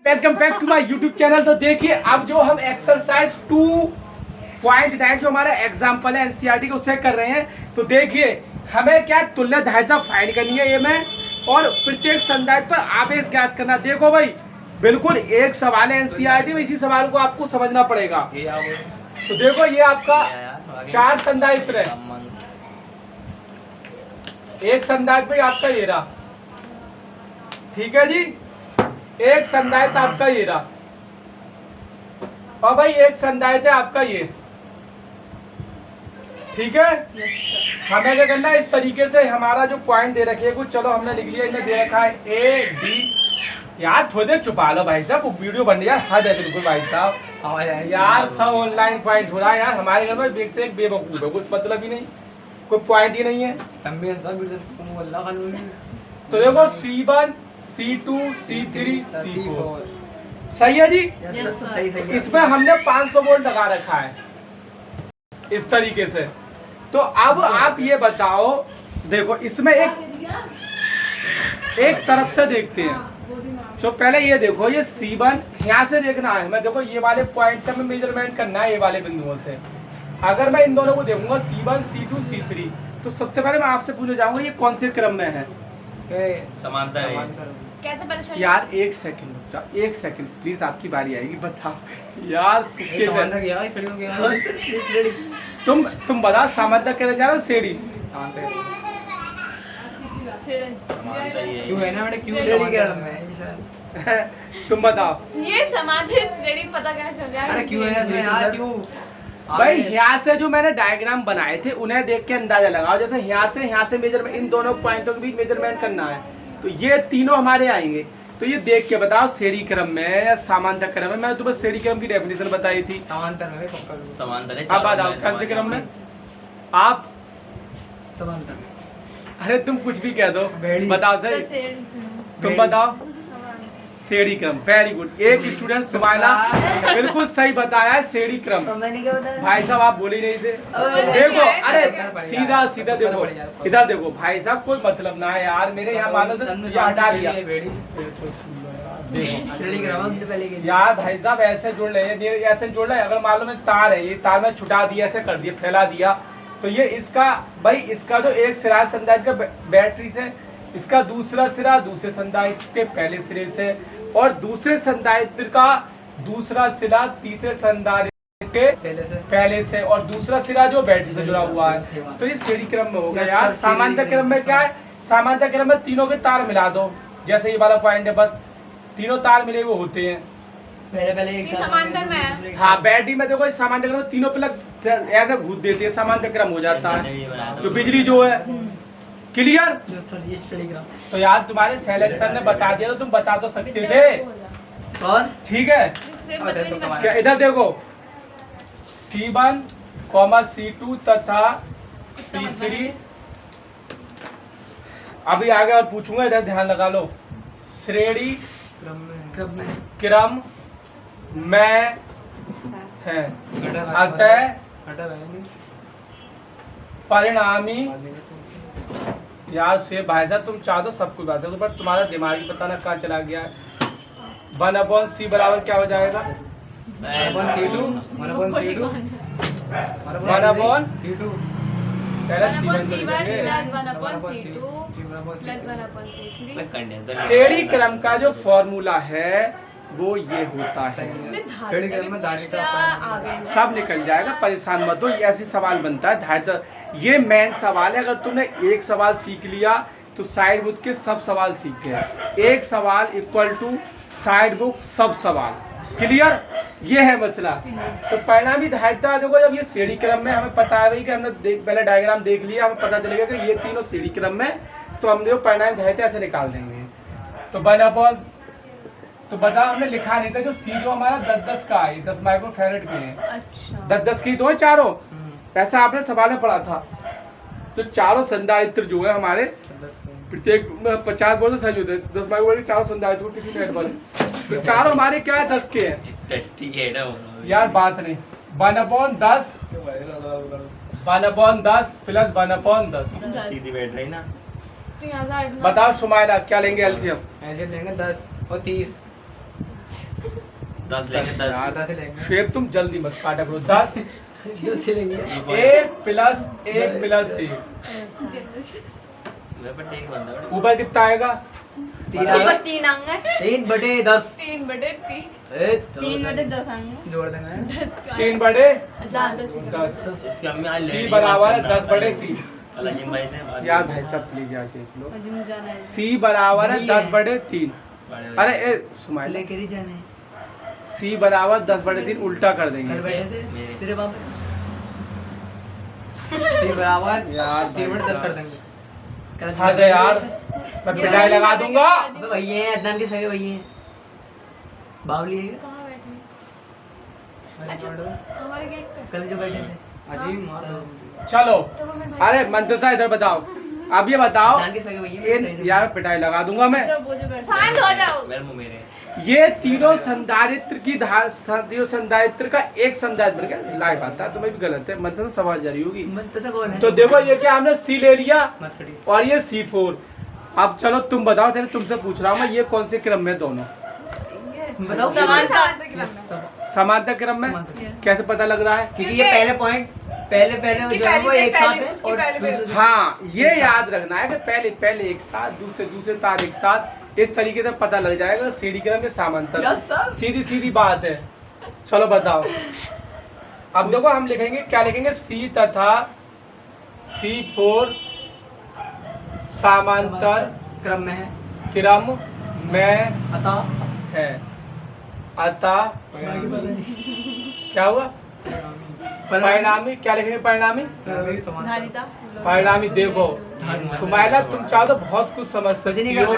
Welcome back to my YouTube channel. तो देखिए अब जो हम एक्सरसाइज 2.9 जो हमारा एग्जाम्पल है एनसीईआरटी के उससे कर रहे हैं। तो देखिए हमें क्या तुल्य धारिता फाइंड करनी है ये में, और प्रत्येक संधारित्र पर आवेश ज्ञात करना। देखो भाई बिल्कुल एक सवाल है एनसीईआरटी में, इसी सवाल को आपको समझना पड़ेगा। तो देखो ये आपका 4 संधारित्र है, एक संधारित्र आपका ये रहा, ठीक है जी। एक संधारित्र आपका ये रहा, और भाई एक संधारित्र आपका ये, ठीक है। हमें क्या करना है, इस तरीके से हमारा जो पॉइंट दे रखे कुछ, चलो हमने लिख लिया, इन्हें दे रखा है ए डी। यार थोड़ी देर छुपा लो भाई साहब, वीडियो बन रही है, हद है बिल्कुल भाई साहब। यार सब ऑनलाइन पॉइंट हो रहा है यार, हमारे घर में एक से एक बेवकूफ है, कुछ मतलब ही नहीं, कोई पॉइंट ही नहीं है। तो देखो C1 C2 C3 C4 सही है जी। सही। इसमें हमने 500 वोल्ट लगा रखा है इस तरीके से। तो अब आप ये बताओ, देखो इसमें एक तरफ से देखते हैं। तो पहले ये देखो, ये C1 यहाँ से देखना है हमें। देखो ये वाले पॉइंट से हमें मेजरमेंट करना है, ये वाले बिंदुओं से। अगर मैं इन दोनों को देखूंगा C1 C2 C3, तो सबसे पहले मैं आपसे पूछना चाहूंगा ये कौन से क्रम में है। समांतर है। यार एक सेकंड प्लीज, आपकी बारी आएगी, बताओ यार। तुम बता समांतर कहना चाह रहे हो सीढ़ी? क्यों है ना बेटा, क्यों रेडी कर रहा है? तुम बताओ ये समांतर रेडी पता क्या चल रहा है? अरे क्यों है इसमें यार, क्यों भाई यहाँ से जो मैंने डायग्राम बनाए थे उन्हें देख के अंदाजा लगाओ। जैसे यहाँ से मेजरमेंट, इन दोनों पॉइंटों के बीच मेजरमेंट करना है, तो ये तीनों हमारे आएंगे। तो ये देख के बताओ श्रेणी क्रम में या समांतर क्रम में। मैंने तुम्हें श्रेणी क्रम की डेफिनेशन बताई थी। समांतर में समांतर है। अब बताओ कौन से क्रम में आप समांतर। अरे तुम कुछ भी कह दो, बताओ सही, तुम बताओ। श्रेणी क्रम, वेरी गुड। एक स्टूडेंट सुमाइला बिल्कुल सही बताया है, श्रेणी क्रम। भाई साहब आप बोल ही नहीं थे। देखो अरे सीधा देखो, इधर देखो भाई साहब, कोई मतलब ना है यार, मेरे यहाँ मानो तो हटा दिया। यार भाई साहब ऐसे जोड़ रहे हैं, ऐसे जोड़ रहे हैं। अगर मान लो मैं तार है, ये तार में छुटा दिया, ऐसे कर दिया, फैला दिया, तो ये इसका भाई इसका जो एक सिरा संधारित्र का बैटरी से, इसका दूसरा सिरा दूसरे संधारित्र के पहले सिरे से, और दूसरे संधारित्र का दूसरा सिरा तीसरे संधारित्र के पहले से, और दूसरा सिरा जो बैटरी से जुड़ा हुआ है। तो ये श्रेणी क्रम में होगा यार। समांतर क्रम में क्या है, समांतर क्रम में तीनों के तार मिला दो, जैसे ये वाला पॉइंट है, बस तीनों तार मिले वो होते हैं। पहले एक समांतर में। हाँ बैटरी में देखो, समांतर क्रम में तीनों प्लग ऐसा घूस देती है, समांतर क्रम हो जाता है। जो बिजली जो है, क्लियर? तो यार तुम्हारे सिलेक्शन ने बता दिया, तो तुम बता तो सकते थे। और ठीक है, क्या इधर देखो C1, C2 तथा C3। अभी आगे और पूछूंगा, इधर ध्यान लगा लो। श्रेणी क्रम में है, अतः परिणामी। यार से भाई साहब तुम चाह दो सब कुछ बात है, पर तुम्हारा दिमाग ही पता ना कहाँ चला गया है। 1/C बराबर क्या हो जाएगा? 1/C2 पहले श्रेणी क्रम का जो फॉर्मूला है वो ये होता है, सब निकल जाएगा, परेशान मत हो। ये ऐसे सवाल बनता है धारिता, ये मेन सवाल है। अगर तुमने एक सवाल सीख लिया तो साइड बुक के सब सवाल सीख गए। एक सवाल इक्वल टू साइड बुक सब सवाल, क्लियर? ये है मसला। तो परिणामी धारिता देखो, जब ये श्रेणी क्रम में, हमें पता है भाई कि हमने पहले डायग्राम देख लिया, हमें पता चलेगा कि ये तीनों श्रेणी क्रम में, तो हम जो परिणामी धारिता ऐसे निकाल देंगे। तो 1/, तो बताओ हमने लिखा नहीं था, जो C जो हमारा 10-10 का है, 10 माइक्रोफैरेड के हैं। अच्छा 10-10 की तो है चारों, ऐसा आपने सवाल में पढ़ा था। तो चारों संधारित्र जो है हमारे, प्रत्येक 50 बोल सही होते हैं, 10 माइक्रोफैरेड चारों संधारित्र किसी साइड वाले, तो चारों हमारे क्या है 10 के हैं। यार बात नहीं, 1/10 प्लस 1/10 सीधी बैठ रही ना। तो यहाँ बताओ सुमाइला क्या लेंगे एलसीएम? ऐसे लेंगे 10 और 30। 10 लेंगे 10 10 लेंगे शुएब तुम जल्दी मत काटा करो। 10 10 लेंगे 1 प्लस 1 प्लस 1 मेरे पर टेक बंदा है। ऊपर कितना आएगा? 3 ऊपर 3 अंग है 3/10 3/3 3/10 अंग जोड़ देंगे 3 बड़े 10 10 इसकी अम्मी आज सी बराबर है 10 बड़े 3। अलाजिम भाई ने यार भाई साहब प्लीज यार देख लो। अजून जाना है सी बराबर है 10 बड़े 3। अरे ए सुमाइला लेकर ही जाने सी बराबर 10 बड़े 3 उल्टा कर देंगे। घर बैठे थे तेरे बाप से बराबर यार 3/10 कर देंगे हद है यार, मैं पिटाई लगा दूंगा। अबे भैया हैं अदनान के सगे भैया हैं बावली है कहाँ बैठे? अच्छा अच्छा हमारे गेट पे कल जो बैठे थे अजीब मार दो। चलो तो वो मेरे भाई अरे मंतसा इधर बताओ, अब ये बताओ अदनान के सगे भैया इन यार पिटाई लगा दूंगा मैं। जो वो जो बैठे शांत हो जाओ मेरे मुंह मेरे ये तीनों संधारित्र की तीनों संधारित्र का एक संधारित्र क्या लाइव आता है, तुम्हें भी गलत है, मंतसा समझ जा रही होगी। मंतसा कौन है तो देखो ये क्या हमने सी ले लिया मत खड़ी और ये C4। अब चलो तुम बताओ, तेरे तुमसे पूछ रहा हूँ मैं, ये कौन से क्रम में दोनों? बताओ समांतर क्रम में समांतर। कैसे पता लग रहा है? क्योंकि ये पहले पॉइंट पहले इसकी जो है वो पहली एक पहली, साथ है उसकी और पहली पहली। दूसरे हाँ ये याद रखना है कि पहले एक साथ, दूसरे तार एक साथ, इस तरीके से पता लग जाएगा सीढ़ी क्रम के समांतर। Yes, sir. सीधी बात है। चलो बताओ, अब देखो हम लिखेंगे क्या लिखेंगे, C तथा C4 समांतर क्रम में है क्रम में अतः है। अतः क्या हुआ? परिणामी क्या लिखेंगे? परिणामी धारिता परिणामी देखो सुमाइला तुम चाहो तो बहुत कुछ समझ सकती हो।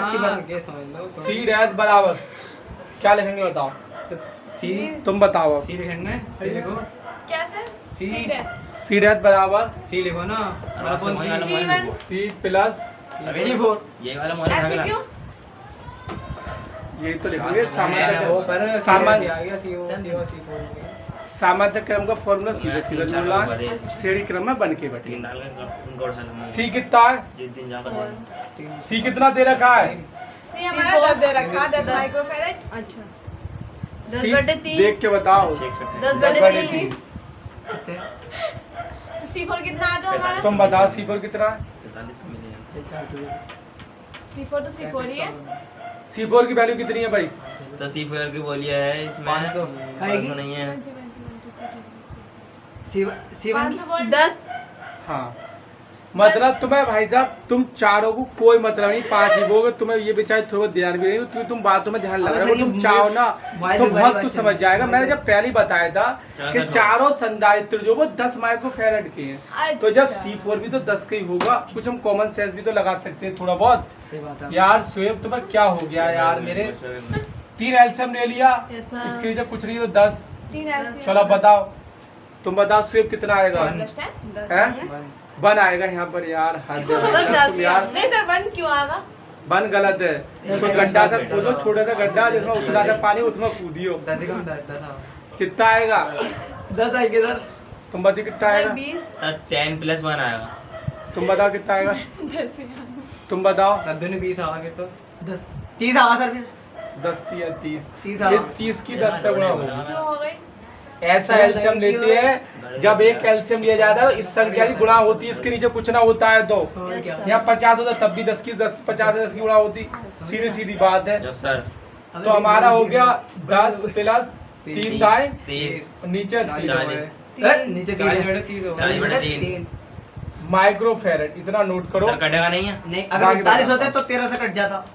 C डैश बराबर क्या लिखेंगे बताओ? सी तुम बताओ अब। सी लिखेंगे सी लिखो क्या सर सी C डैश बराबर सी लिखो ना हमारा समझ वाला C1 mobile C plus C4 ये वाला मोबाइल ऐसे भागला क्यों ये तो लिखेंगे समांतर वो पर सामान- आ गया C4 समांतर क्रम का फॉर्मूला सीधे तीन चार बोला लोग बड़े। श्रेणी क्रम में बन के बैठे। तीन डाल के गौड़ साला C कितना है? जिस दिन जाकर C कितना दे रखा है? C हमारा 10 दे रखा 10 माइक्रोफैरेड अच्छा C देख के बताओ। 10/3 C4 कितना आता है हमारा तुम बताओ C4 कितना है? C4 तो C4 ही है C4 की वैल्यू कितनी है भाई? सर C4 की बोलिए है इसमें 500 500 नहीं है C1 10 हाँ मतलब तुम्हें भाई साहब तुम चारों को कोई मतलब नहीं, 5 लिखोगे, तुम्हें ये बेचारे थोड़ा ध्यान भी नहीं, क्योंकि तुम बातों में ध्यान लगा रहे हो, तुम चाहो ना तो बहुत कुछ समझ जाएगा। मैंने जब पहले ही बताया था कि चारों संधारित्र जो वो 10 माइक्रोफैरेड के हैं, तो जब C4 भी तो 10 का ही होगा, कुछ हम कॉमन सेंस भी तो लगा सकते हैं थोड़ा बहुत। सही बात है यार शुएब तुम्हें क्या हो गया यार, मेरे 3 एल्सियम ले लिया, इसके लिए कुछ नहीं तो 10। 3 LCM चलो बताओ, तुम बताओ शुएब कितना आएगा? अंडरस्टैंड हैं? 1 आएगा यहाँ पर यार, हद है भाई साहब, तुम यार नहीं सर 1 क्यों आएगा 1 गलत है। तो गड्ढा से कूदो, छोटा सा गड्ढा जिसमें उतना सा पानी, उसमें कूदियो। 10 का 10 कितना आएगा? 10 आएगा सर तुम बताओ कितना आएगा? 20 सर 10 + 1 आएगा तुम बताओ कितना आएगा? तुम बताओ। दद्दू ने 20 आवा फिर तो 10 30 आवा सर फिर 10 या 30 30 इस 30 की 10 से गुणा होगी। क्यों हो गई ऐसा एल्शियम लेते हैं, जब एक कैल्शियम लिया जाता है तो इस संख्या की गुणा होती है, इसके नीचे कुछ ना होता है तो और क्या यहाँ 50 होता तब भी 10 की 50 की गुणा होती, सीधी बात है। यस सर तो हमारा हो गया 10 प्लस 3 दाएं 30 नीचे 40 नीचे 40/3 माइक्रोफैरेड, इतना नोट करो। सर कटेगा नहीं है नहीं अगर 40 होता तो 13 से कट जाता।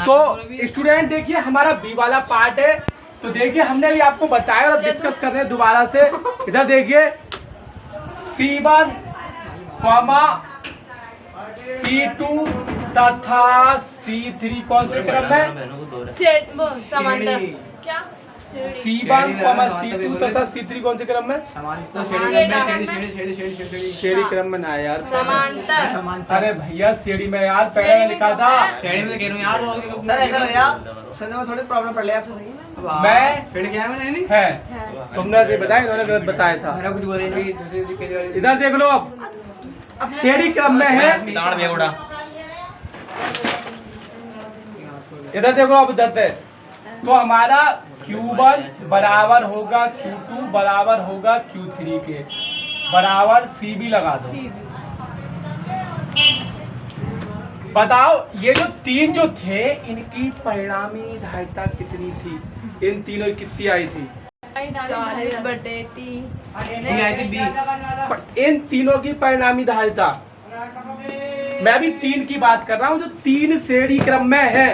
तो स्टूडेंट देखिए हमारा बी वाला पार्ट है, तो देखिए हमने भी आपको बताया और अब डिस्कस कर रहे हैं दोबारा से। इधर देखिए C1, C2 तथा C3 कौन से क्रम में? सेट वो समांतर क्या C1, C2 तथा C3 कौन से क्रम में? समान तो श्रेणी क्रम में ना यार, समांतर समानता अरे भैया श्रेणी में यार पहले में लिखा था। श्रेणी में कह रहा हूं यार सर ऐसा भैया सुनने में थोड़ी प्रॉब्लम पड़ रही है आपको। मैं फिर क्या है मैंने नहीं है तुमने ऐसे बताया, इन्होंने गलत बताया था। मेरा कुछ बोले नहीं दूसरे की कह रही इधर देख लो, अब श्रेणी क्रम में है। दाढ़ बेगुड़ा इधर देखो अब इधर से तो हमारा Q1 बराबर होगा Q2 बराबर होगा Q3 के, बराबर CB लगा दो। बताओ ये जो तीन जो थे इनकी परिणामी धारिता कितनी थी? इन तीनों की कितनी आई थी? 40/3 नहीं आई थी बी। इन तीनों की परिणामी धारिता, मैं भी तीन की बात कर रहा हूँ जो तीन श्रेणी क्रम में है।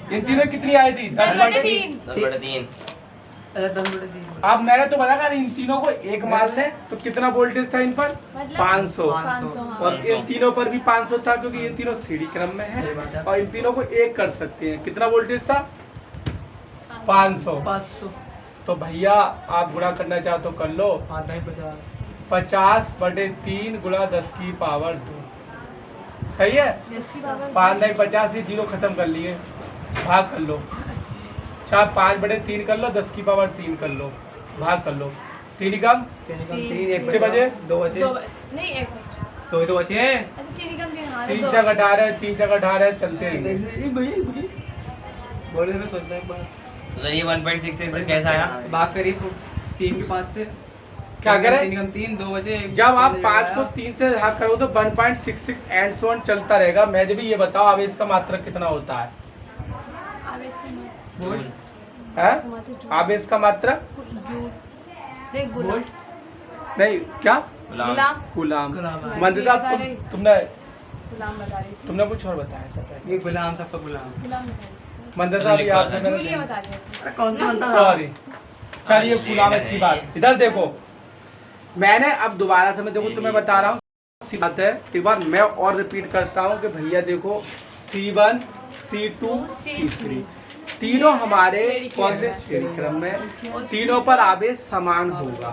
इन तीनों कितनी आई थी? 10/3। 10/3। 10/3। अब मैंने तो बताया इन तीनों को एक मान लें तो कितना वोल्टेज था इन पर? मतलब 500। 500 और इन तीनों पर भी 500 था क्योंकि ये तीनों श्रेणी क्रम में सही बात है है। और इन तीनों को एक कर सकते हैं। कितना वोल्टेज था? 500। 500। तो भैया आप गुणा करना चाहो तो कर लो। 50/3 गुणा 10 की पावर 2। सही है? 5×50 ये 0 खत्म कर लिए, भाग कर लो। 5/3 कर लो, 10 की पावर 3 कर लो, भाग कर लो। 3 कम 3 बचे? 2 बचे। नहीं एक बचा। 2 ही तो बचे। अच्छा 3 कम 3 हां 3 चक 18, 3 चक 18 चलते रहेंगे। बोले मैं सोचता एक बार तो ये 1.66 से कैसा आया? भाग करीब 3 के 5 से। क्या करें? 3 कम 3 2 बचे। जब आप 5 को 3 से भाग करो तो 1.66 एंड सो ऑन चलता रहेगा। मैं जब भी ये बताओ आवेश का मात्रक कितना होता है? आवेश की बोल। है? आवेश का मात्रक जूल देख बोला नहीं क्या? गुलाम गुलाम। गुलाम। मंदिर साहब तुमने गुलाम बता रही थी। तुमने कुछ और बताया था पहले। ये गुलाम सबका गुलाम। गुलाम बता रही मंदिर साहब ये आपसे थी। जूल ये मैंने बता रही थी। अरे कौन सा बनता था? सॉरी। चलिए गुलाम अच्छी बात। इधर देखो मैंने अब दोबारा से मैं देखो तुम्हें बता रहा हूँ सी बात है। एक बार मैं और रिपीट करता हूँ कि भैया देखो C1 C2 C3 तीनों हमारे कौन से श्रेणी क्रम में, तीनों पर आवेश समान होगा।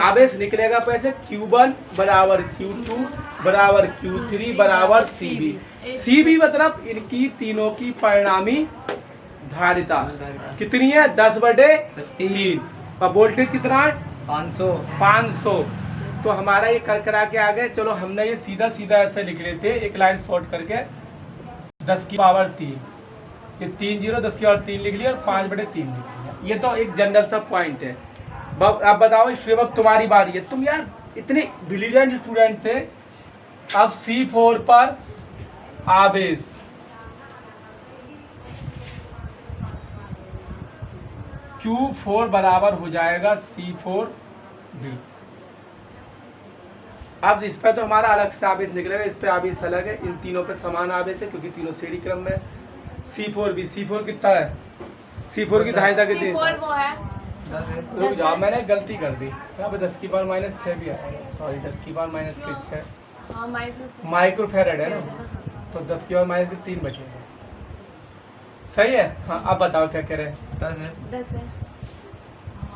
आवेश निकलेगा कैसे? Q1 बराबर Q2 बराबर Q3 बराबर CB। CB मतलब इनकी तीनों की परिणामी धारिता कितनी है? 10/3। और वोल्टेज कितना है? 500। तो हमारा ये कर करा के आ गए। चलो हमने ये सीधा सीधा ऐसे लिख लेते, एक लाइन शॉर्ट करके 10 की पावर 3, ये 3 0 10 की पावर 3 लिख लिया और 5/3 लिख लिया। ये तो एक जनरल सा पॉइंट है। अब बताओ शुएब अब तुम्हारी बारी है। तुम यार इतने ब्रिलियंट स्टूडेंट थे। अब C4 पर आवेश Q4 बराबर हो जाएगा C4B। अब इस पर तो हमारा अलग से आवेश निकलेगा, इस पे आवेश अलग है। इन तीनों पे समान आवेश है क्योंकि तीनों श्रेणी क्रम में। C4B C4 कितना है? C4 की धारिता कितनी है? C4 वो है रुक जाओ मैंने गलती कर दी। यहाँ पे 10 की पावर -6 भी आएगा। सॉरी 10 की पावर -6 हाँ माइक्रोफैरड है ना, तो 10 की पावर -3 बचेगा। सही है? हाँ अब बताओ क्या कह रहे हैं? 10 है।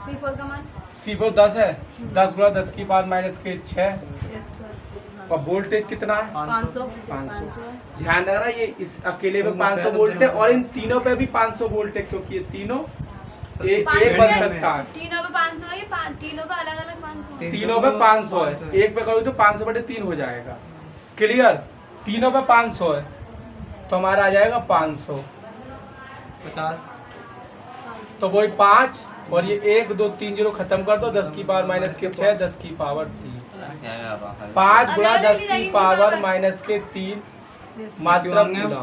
C4 का मान C4 10 है। 10 गुणा 10 की पावर -6 यस सर। और वोल्टेज कितना है? 500 500। है। ध्यान रखना ये इस अकेले में 500 वोल्ट है और इन तीनों पे भी 500 वोल्ट है क्योंकि ये तीनों एक बन सकता है। तीनों पे 500 है। तीनों पे अलग अलग 500 तीनों पे 500 है। एक पे करो तो 500/3 हो जाएगा। क्लियर? तीनों पे 500 है तो हमारा आ जाएगा 500। 50। तो वही 5 और ये 1 2 3 0 खत्म कर दो। 10 की पावर -6 10 की पावर 3। 5 गुणा 10 की पावर -3 मात्रक गुना।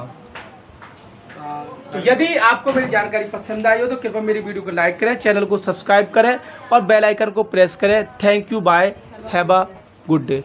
तो यदि आपको मेरी जानकारी पसंद आई हो तो कृपया मेरी वीडियो को लाइक करें, चैनल को सब्सक्राइब करें और बेल आइकन को प्रेस करें। Thank you, bye, have a good day.